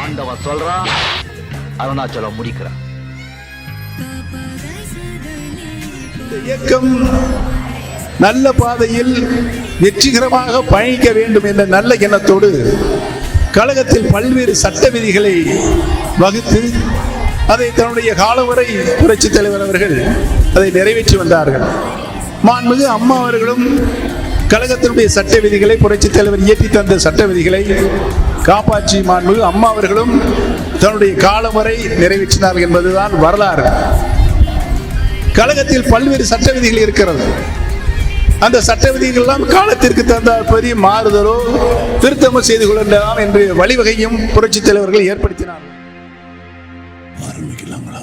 ஆண்டவன் சொல்றான், அருணாச்சலம் முடிக்கிறான். இந்த இயக்கம் நல்ல பாதையில் வெற்றிகரமாக பயணிக்க வேண்டும் என்ற நல்ல எண்ணத்தோடு கழகத்தில் பல்வேறு சட்ட விதிகளை வகுத்து அதை தன்னுடைய காலம் வரை புரட்சித் தலைவர் அவர்கள் அதை நிறைவேற்றி வந்தார்கள். மாண்புமிகு அம்மா அவர்களும் கழகத்தினுடைய சட்ட விதிகளை, புரட்சித் தலைவர் இயற்றி தந்த சட்ட விதிகளை காப்பாற்றி மாண்புமிகு அம்மா அவர்களும் தன்னுடைய காலம் வரை நிறைவேற்றினார்கள் என்பதுதான் வரலாறு. கழகத்தில் பல்வேறு சட்ட விதிகள் இருக்கிறது. அந்த சட்ட விதிகள் எல்லாம் காலத்திற்கு தந்தால் பெரிய மாறுதலோ திருத்தமோ செய்து கொள்ளலாம் என்று வழிவகையும் புரட்சித் தலைவர்கள் ஏற்படுத்தினார்கள். ஆரம்பிக்கலாங்களா?